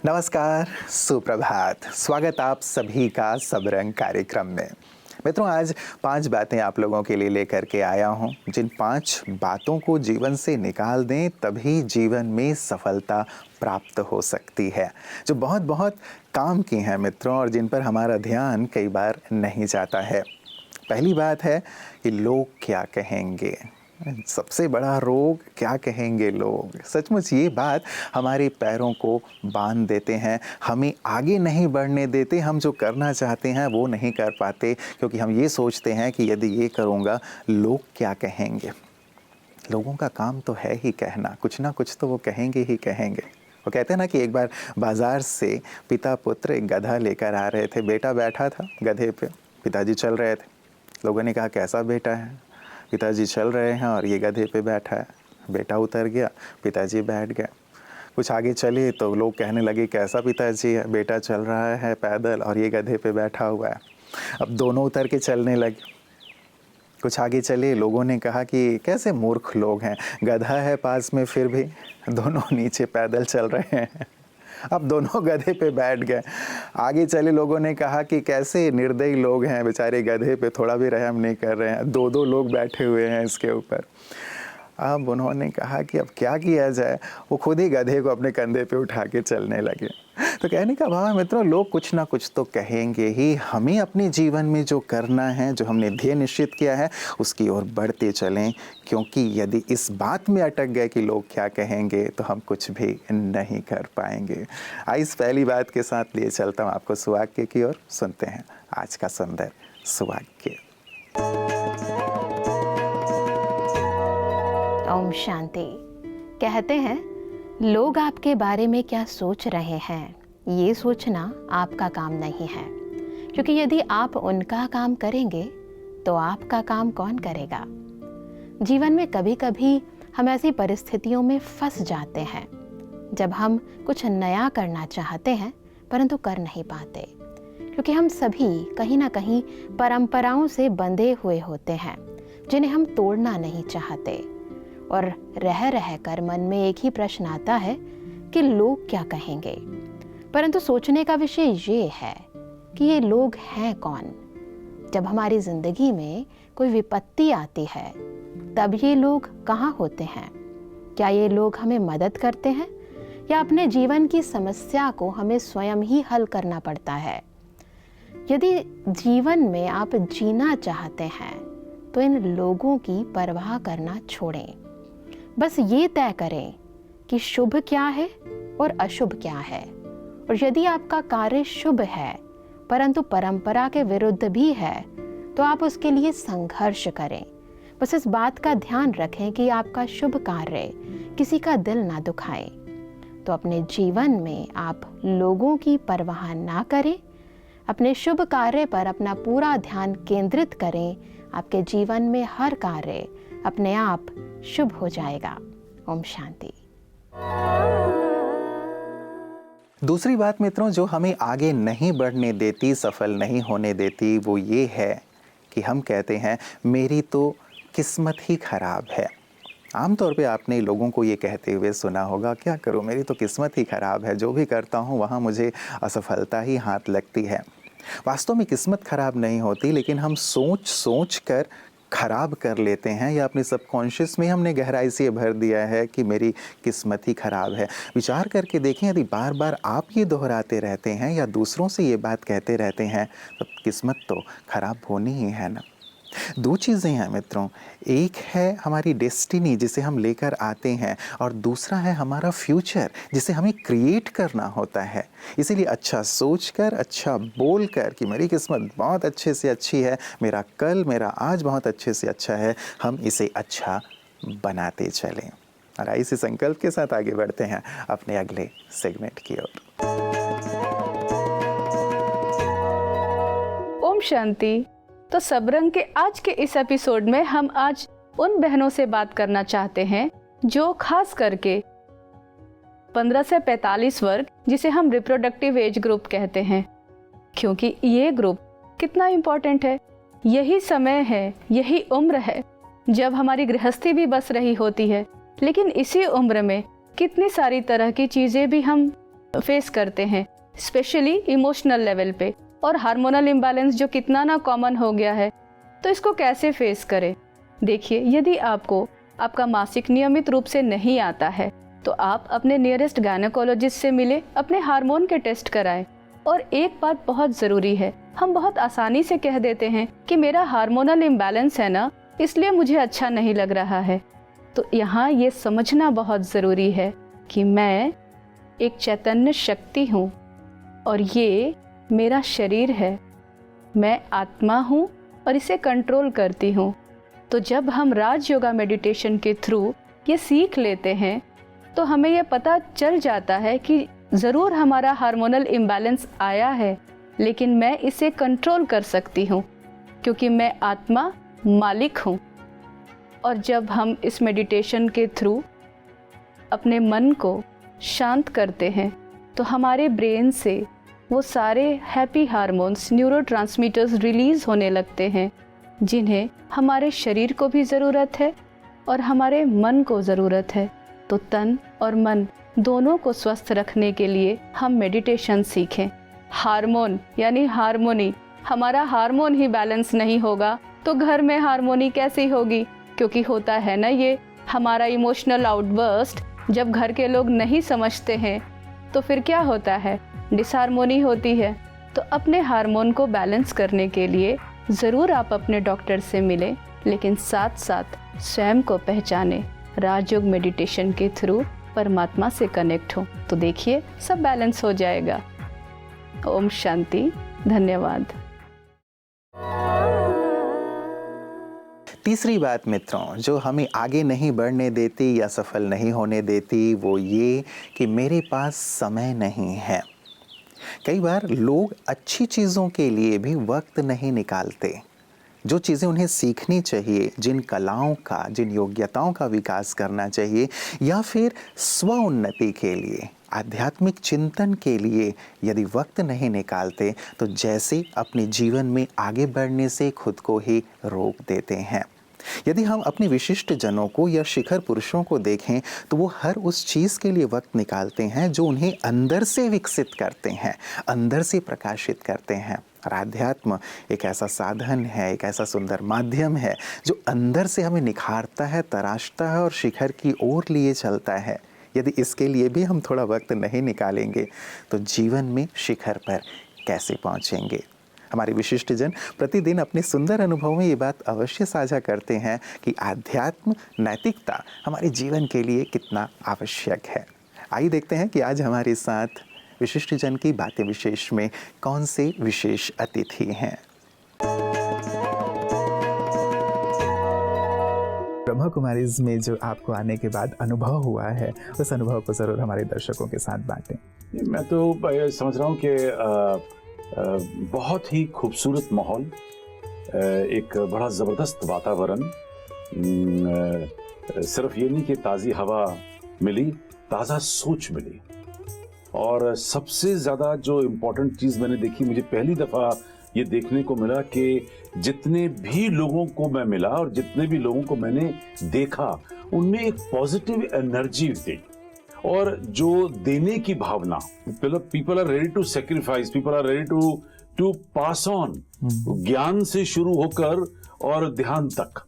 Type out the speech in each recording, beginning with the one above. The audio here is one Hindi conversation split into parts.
नमस्कार, सुप्रभात। स्वागत आप सभी का सब रंग कार्यक्रम में। मित्रों, आज 5 बातें आप लोगों के लिए लेकर के आया हूं, जिन 5 बातों को जीवन से निकाल दें तभी जीवन में सफलता प्राप्त हो सकती है, जो बहुत बहुत काम की हैं मित्रों, और जिन पर हमारा ध्यान कई बार नहीं जाता है। पहली बात है कि लोग क्या कहेंगे। सबसे बड़ा रोग, क्या कहेंगे लोग। सचमुच ये बात हमारे पैरों को बांध देते हैं, हमें आगे नहीं बढ़ने देते। हम जो करना चाहते हैं वो नहीं कर पाते, क्योंकि हम ये सोचते हैं कि यदि ये करूँगा लोग क्या कहेंगे। लोगों का काम तो है ही कहना, कुछ ना कुछ तो वो कहेंगे ही कहेंगे। वो कहते हैं ना कि एक बार बाजार से पिता पुत्र एक गधा लेकर आ रहे थे। बेटा बैठा था गधे पे, पिताजी चल रहे थे। लोगों ने कहा, कैसा बेटा है? पिताजी चल रहे हैं और ये गधे पे बैठा है। बेटा उतर गया, पिताजी बैठ गए। कुछ आगे चले तो लोग कहने लगे, कैसा पिताजी है? बेटा चल रहा है पैदल और ये गधे पे बैठा हुआ है। अब दोनों उतर के चलने लगे। कुछ आगे चले, लोगों ने कहा कि कैसे मूर्ख लोग हैं, गधा है पास में फिर भी दोनों नीचे पैदल चल रहे हैं। अब दोनों गधे पे बैठ गए। आगे चले, लोगों ने कहा कि कैसे निर्दयी लोग हैं, बेचारे गधे पे थोड़ा भी रहम नहीं कर रहे हैं, 2-2 लोग बैठे हुए हैं इसके ऊपर। अब उन्होंने कहा कि अब क्या किया जाए। वो खुद ही गधे को अपने कंधे पे उठा के चलने लगे। तो कहने का भाव है मित्रों, लोग कुछ ना कुछ तो कहेंगे ही। हमें अपने जीवन में जो करना है, जो हमने ध्येय निश्चित किया है, उसकी ओर बढ़ते चलें, क्योंकि यदि इस बात में अटक गए कि लोग क्या कहेंगे तो हम कुछ भी नहीं कर पाएंगे। इस पहली बात के साथ लिए चलता हूँ आपको सुवाक्य की ओर। सुनते हैं आज का सुंदर सुवाक्य। ओम शांति। कहते हैं, लोग आपके बारे में क्या सोच रहे हैं, ये सोचना आपका काम नहीं है, क्योंकि यदि आप उनका काम करेंगे तो आपका काम कौन करेगा। जीवन में कभी कभी हम ऐसी परिस्थितियों में फंस जाते हैं जब हम कुछ नया करना चाहते हैं परंतु कर नहीं पाते, क्योंकि हम सभी कहीं ना कहीं परंपराओं से बंधे हुए होते हैं जिन्हें हम तोड़ना नहीं चाहते। और रह रह कर मन में एक ही प्रश्न आता है कि लोग क्या कहेंगे। परंतु सोचने का विषय ये है कि ये लोग हैं कौन। जब हमारी जिंदगी में कोई विपत्ति आती है तब ये लोग कहाँ होते हैं? क्या ये लोग हमें मदद करते हैं या अपने जीवन की समस्या को हमें स्वयं ही हल करना पड़ता है? यदि जीवन में आप जीना चाहते हैं तो इन लोगों की परवाह करना छोड़ें। बस ये तय करें कि शुभ क्या है और अशुभ क्या है। और यदि आपका कार्य शुभ है परंतु परंपरा के विरुद्ध भी है तो आप उसके लिए संघर्ष करें। बस इस बात का ध्यान रखें कि आपका शुभ कार्य किसी का दिल ना दुखाए। तो अपने जीवन में आप लोगों की परवाह ना करें, अपने शुभ कार्य पर अपना पूरा ध्यान केंद्रित करें। आपके जीवन में हर कार्य अपने आप शुभ हो जाएगा। ओम शांति। दूसरी बात मित्रों, जो हमें आगे नहीं बढ़ने देती, सफल नहीं होने देती, वो ये है कि हम कहते हैं मेरी तो किस्मत ही खराब है। आमतौर पे आपने लोगों को ये कहते हुए सुना होगा, क्या करूं, मेरी तो किस्मत ही खराब है, जो भी करता हूं वहां मुझे असफलता ही हाथ लगती है। वास्तव में किस्मत खराब नहीं होती, लेकिन हम सोच सोच कर खराब कर लेते हैं, या अपने सबकॉन्शियस में हमने गहराई से भर दिया है कि मेरी किस्मत ही खराब है। विचार करके देखें, यदि बार बार आप ये दोहराते रहते हैं या दूसरों से ये बात कहते रहते हैं तो किस्मत तो खराब होनी ही है ना। 2 चीज़ें हैं मित्रों, एक है हमारी डेस्टिनी जिसे हम लेकर आते हैं, और दूसरा है हमारा फ्यूचर जिसे हमें क्रिएट करना होता है। इसीलिए अच्छा सोचकर, अच्छा बोलकर कि मेरी किस्मत बहुत अच्छे से अच्छी है, मेरा कल, मेरा आज बहुत अच्छे से अच्छा है, हम इसे अच्छा बनाते चलें। और इसी संकल्प के साथ आगे बढ़ते हैं अपने अगले सेगमेंट की ओर। ओम शांति। तो सबरंग के आज के इस एपिसोड में हम आज उन बहनों से बात करना चाहते हैं जो खास करके 15 से 45 वर्ग, जिसे हम रिप्रोडक्टिव एज ग्रुप कहते हैं, क्योंकि ये ग्रुप कितना इम्पोर्टेंट है। यही समय है, यही उम्र है जब हमारी गृहस्थी भी बस रही होती है, लेकिन इसी उम्र में कितनी सारी तरह की चीज़ें भी हम फेस करते हैं, स्पेशली इमोशनल लेवल पे। और हार्मोनल इम्बैलेंस जो कितना ना कॉमन हो गया है, तो इसको कैसे फेस करें? देखिए, यदि आपको आपका मासिक नियमित रूप से नहीं आता है तो आप अपने नियरेस्ट गायनेकोलॉजिस्ट से मिले, अपने हार्मोन के टेस्ट कराएं। और एक बात बहुत ज़रूरी है, हम बहुत आसानी से कह देते हैं कि मेरा हार्मोनल इम्बैलेंस है ना, इसलिए मुझे अच्छा नहीं लग रहा है। तो यहाँ ये समझना बहुत ज़रूरी है कि मैं एक चैतन्य शक्ति हूँ और ये मेरा शरीर है, मैं आत्मा हूँ और इसे कंट्रोल करती हूँ। तो जब हम राज योगा मेडिटेशन के थ्रू ये सीख लेते हैं तो हमें ये पता चल जाता है कि ज़रूर हमारा हार्मोनल इम्बैलेंस आया है, लेकिन मैं इसे कंट्रोल कर सकती हूँ क्योंकि मैं आत्मा मालिक हूँ। और जब हम इस मेडिटेशन के थ्रू अपने मन को शांत करते हैं तो हमारे ब्रेन से वो सारे हैप्पी हार्मोन्स, न्यूरोट्रांसमीटर्स रिलीज़ होने लगते हैं जिन्हें हमारे शरीर को भी ज़रूरत है और हमारे मन को ज़रूरत है। तो तन और मन दोनों को स्वस्थ रखने के लिए हम मेडिटेशन सीखें। हार्मोन यानी हार्मोनी, हमारा हार्मोन ही बैलेंस नहीं होगा तो घर में हार्मोनी कैसी होगी? क्योंकि होता है ना, ये हमारा इमोशनल आउटबर्स्ट जब घर के लोग नहीं समझते हैं तो फिर क्या होता है? डिसहार्मोनी होती है। तो अपने हार्मोन को बैलेंस करने के लिए ज़रूर आप अपने डॉक्टर से मिलें, लेकिन साथ साथ स्वयं को पहचानें। राजयोग मेडिटेशन के थ्रू परमात्मा से कनेक्ट हो तो देखिए सब बैलेंस हो जाएगा। ओम शांति। धन्यवाद। तीसरी बात मित्रों जो हमें आगे नहीं बढ़ने देती या सफल नहीं होने देती वो ये कि मेरे पास समय नहीं है। कई बार लोग अच्छी चीज़ों के लिए भी वक्त नहीं निकालते। जो चीज़ें उन्हें सीखनी चाहिए, जिन कलाओं का, जिन योग्यताओं का विकास करना चाहिए या फिर स्व उन्नति के लिए, आध्यात्मिक चिंतन के लिए यदि वक्त नहीं निकालते तो जैसे अपने जीवन में आगे बढ़ने से खुद को ही रोक देते हैं। यदि हम अपने विशिष्ट जनों को या शिखर पुरुषों को देखें तो वो हर उस चीज़ के लिए वक्त nikalते हैं जो उन्हें अंदर से विकसित करते हैं, अंदर से प्रकाशित करते हैं। और आध्यात्म एक ऐसा साधन है, एक ऐसा सुंदर माध्यम है जो अंदर से हमें निखारता है, तराशता है और शिखर की ओर लिए चलता है। यदि इसके लिए भी हम थोड़ा वक्त नहीं निकालेंगे तो जीवन में शिखर पर कैसे पहुँचेंगे? हमारे विशिष्ट जन प्रतिदिन अपने सुंदर अनुभव में ये बात अवश्य साझा करते हैं कि आध्यात्म, नैतिकता हमारे जीवन के लिए कितना आवश्यक है। आइए देखते हैं कि आज हमारे साथ विशिष्ट जन की बातें विशेष में कौन से विशेष अतिथि हैं। ब्रह्मा कुमारीज में जो आपको आने के बाद अनुभव हुआ है, उस अनुभव को ज़रूर हमारे दर्शकों के साथ बांटें। मैं तो समझ रहा हूँ कि बहुत ही खूबसूरत माहौल, एक बड़ा ज़बरदस्त वातावरण। सिर्फ ये नहीं कि ताज़ी हवा मिली, ताज़ा सोच मिली। और सबसे ज़्यादा जो इम्पोर्टेंट चीज़ मैंने देखी, मुझे पहली दफ़ा ये देखने को मिला कि जितने भी लोगों को मैं मिला और जितने भी लोगों को मैंने देखा, उनमें एक पॉजिटिव एनर्जी थी और जो देने की भावना। People are ready to sacrifice, people are ready to pass on. ज्ञान से शुरू होकर और ध्यान तक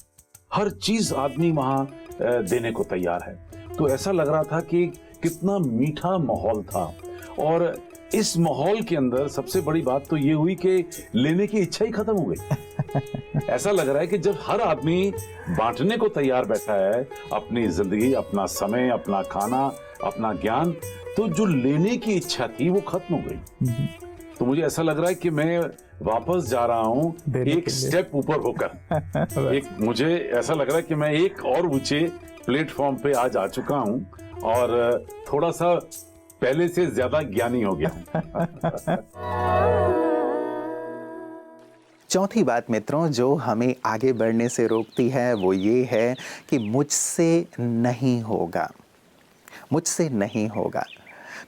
हर चीज आदमी वहां देने को तैयार है। तो ऐसा लग रहा था कि कितना मीठा माहौल था। और इस माहौल के अंदर सबसे बड़ी बात तो ये हुई कि लेने की इच्छा ही खत्म हो गई। ऐसा लग रहा है कि जब हर आदमी बांटने को तैयार बैठा है, अपनी जिंदगी, अपना समय, अपना खाना, अपना ज्ञान, तो जो लेने की इच्छा थी वो खत्म हो गई। तो मुझे ऐसा लग रहा है कि मैं वापस जा रहा हूँ एक स्टेप ऊपर होकर। एक मुझे ऐसा लग रहा है कि मैं एक और ऊंचे प्लेटफॉर्म पे आज आ चुका हूँ और थोड़ा सा पहले से ज्यादा ज्ञानी हो गया। चौथी बात मित्रों जो हमें आगे बढ़ने से रोकती है वो ये है कि मुझसे नहीं होगा, मुझसे नहीं होगा।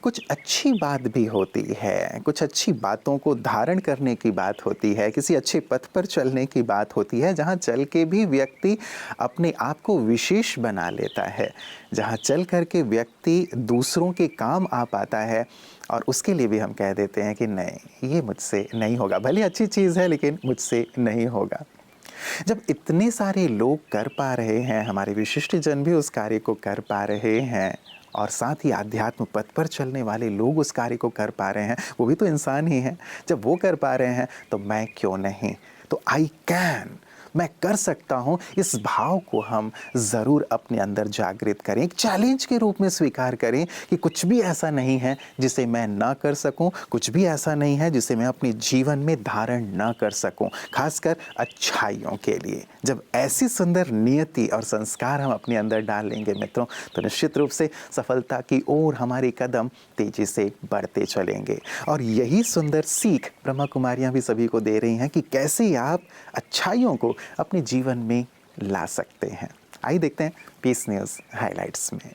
कुछ अच्छी बात भी होती है, कुछ अच्छी बातों को धारण करने की बात होती है, किसी अच्छे पथ पर चलने की बात होती है, जहाँ चल के भी व्यक्ति अपने आप को विशेष बना लेता है, जहाँ चल कर के व्यक्ति दूसरों के काम आ पाता है और उसके लिए भी हम कह देते हैं कि नहीं, ये मुझसे नहीं होगा। भले अच्छी चीज़ है लेकिन मुझसे नहीं होगा। जब इतने सारे लोग कर पा रहे हैं, हमारे विशिष्ट जन भी उस कार्य को कर पा रहे हैं और साथ ही आध्यात्म पथ पर चलने वाले लोग उस कार्य को कर पा रहे हैं, वो भी तो इंसान ही हैं। जब वो कर पा रहे हैं तो मैं क्यों नहीं? तो आई कैन, मैं कर सकता हूँ, इस भाव को हम ज़रूर अपने अंदर जागृत करें, एक चैलेंज के रूप में स्वीकार करें कि कुछ भी ऐसा नहीं है जिसे मैं ना कर सकूं, कुछ भी ऐसा नहीं है जिसे मैं अपने जीवन में धारण ना कर सकूं, खासकर अच्छाइयों के लिए। जब ऐसी सुंदर नियति और संस्कार हम अपने अंदर डाल लेंगे मित्रों, तो निश्चित रूप से सफलता की ओर हमारे कदम तेजी से बढ़ते चलेंगे। और यही सुंदर सीख ब्रह्मा कुमारियाँ भी सभी को दे रही हैं कि कैसे आप अच्छाइयों को अपने जीवन में ला सकते हैं। आइए देखते हैं पीस न्यूज़ हाइलाइट्स में।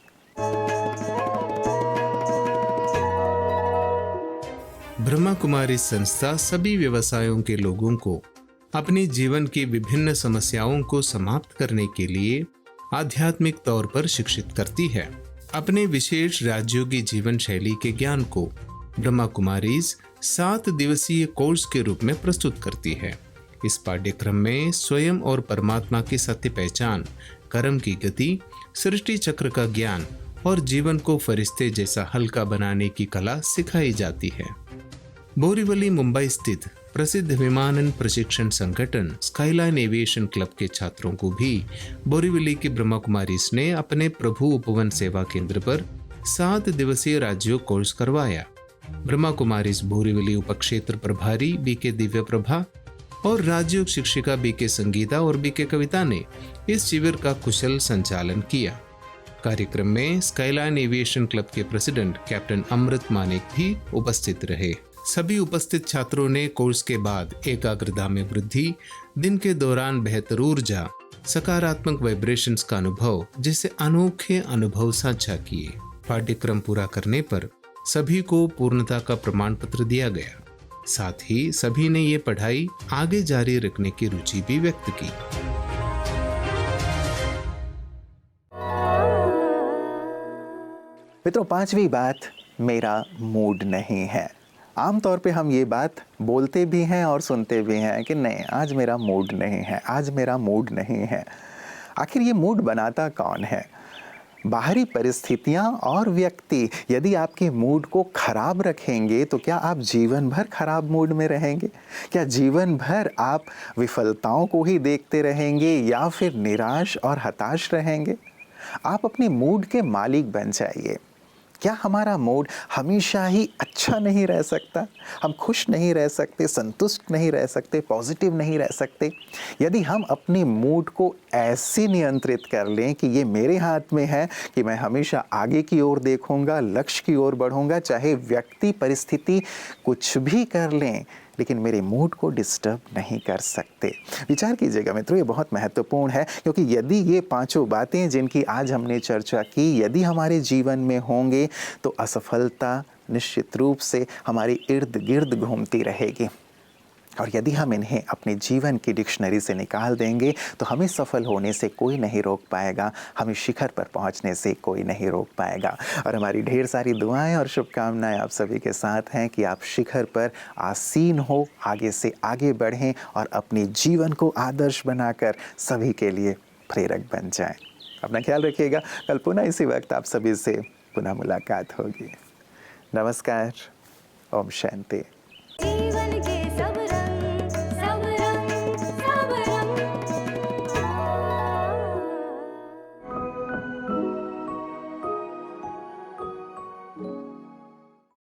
ब्रह्मा कुमारी संस्था सभी व्यवसायों के लोगों को अपने जीवन की विभिन्न समस्याओं को समाप्त करने के लिए आध्यात्मिक तौर पर शिक्षित करती है। अपने विशेष राज्यों की जीवन शैली के ज्ञान को ब्रह्मा कुमारीज 7 दिवसीय कोर्स के रूप में प्रस्तुत करती है। इस पाठ्यक्रम में स्वयं और परमात्मा की सत्य पहचान, कर्म की गति, सृष्टि चक्र का ज्ञान और जीवन को फरिश्ते जैसा हल्का बनाने की कला सिखाई जाती है। बोरीवली मुंबई स्थित प्रसिद्ध विमानन प्रशिक्षण संगठन स्काईलाइन एविएशन क्लब के छात्रों को भी बोरीवली की ब्रह्मा कुमारीज ने अपने प्रभु उपवन सेवा केंद्र पर 7 दिवसीय राज्यों कोर्स करवाया। ब्रह्मा कुमारीज बोरीवली उपक्षेत्र प्रभारी बीके दिव्य प्रभा और राज्योग शिक्षिका बीके संगीता और बीके कविता ने इस शिविर का कुशल संचालन किया। कार्यक्रम में स्काईलाइन एविएशन क्लब के प्रेसिडेंट कैप्टन अमृत मानेक भी उपस्थित रहे। सभी उपस्थित छात्रों ने कोर्स के बाद एकाग्रता में वृद्धि, दिन के दौरान बेहतर ऊर्जा, सकारात्मक वाइब्रेशंस का अनुभव जैसे अनोखे अनुभव साझा किए। पाठ्यक्रम पूरा करने पर सभी को पूर्णता का प्रमाण पत्र दिया गया। साथ ही सभी ने ये पढ़ाई आगे जारी रखने की रुचि भी व्यक्त की। मित्रों, 5वीं बात, मेरा मूड नहीं है। आमतौर पे हम ये बात बोलते भी हैं और सुनते भी हैं कि नहीं, आज मेरा मूड नहीं है, आज मेरा मूड नहीं है। आखिर ये मूड बनाता कौन है? बाहरी परिस्थितियां और व्यक्ति यदि आपके मूड को खराब रखेंगे तो क्या आप जीवन भर खराब मूड में रहेंगे? क्या जीवन भर आप विफलताओं को ही देखते रहेंगे या फिर निराश और हताश रहेंगे? आप अपने मूड के मालिक बन जाइए। क्या हमारा मूड हमेशा ही अच्छा नहीं रह सकता? हम खुश नहीं रह सकते, संतुष्ट नहीं रह सकते, पॉजिटिव नहीं रह सकते? यदि हम अपने मूड को ऐसे नियंत्रित कर लें कि ये मेरे हाथ में है कि मैं हमेशा आगे की ओर देखूंगा, लक्ष्य की ओर बढ़ूंगा, चाहे व्यक्ति परिस्थिति कुछ भी कर लें, लेकिन मेरे मूड को डिस्टर्ब नहीं कर सकते। विचार कीजिएगा मित्रों, ये बहुत महत्वपूर्ण है, क्योंकि यदि ये 5 बातें जिनकी आज हमने चर्चा की यदि हमारे जीवन में होंगे तो असफलता निश्चित रूप से हमारे इर्द गिर्द घूमती रहेगी। और यदि हम इन्हें अपने जीवन की डिक्शनरी से निकाल देंगे तो हमें सफल होने से कोई नहीं रोक पाएगा, हमें शिखर पर पहुंचने से कोई नहीं रोक पाएगा। और हमारी ढेर सारी दुआएं और शुभकामनाएं आप सभी के साथ हैं कि आप शिखर पर आसीन हो, आगे से आगे बढ़ें और अपने जीवन को आदर्श बनाकर सभी के लिए प्रेरक बन जाएं। अपना ख्याल रखिएगा। कल पुनः इसी वक्त आप सभी से पुनः मुलाकात होगी। नमस्कार। ओम शांति।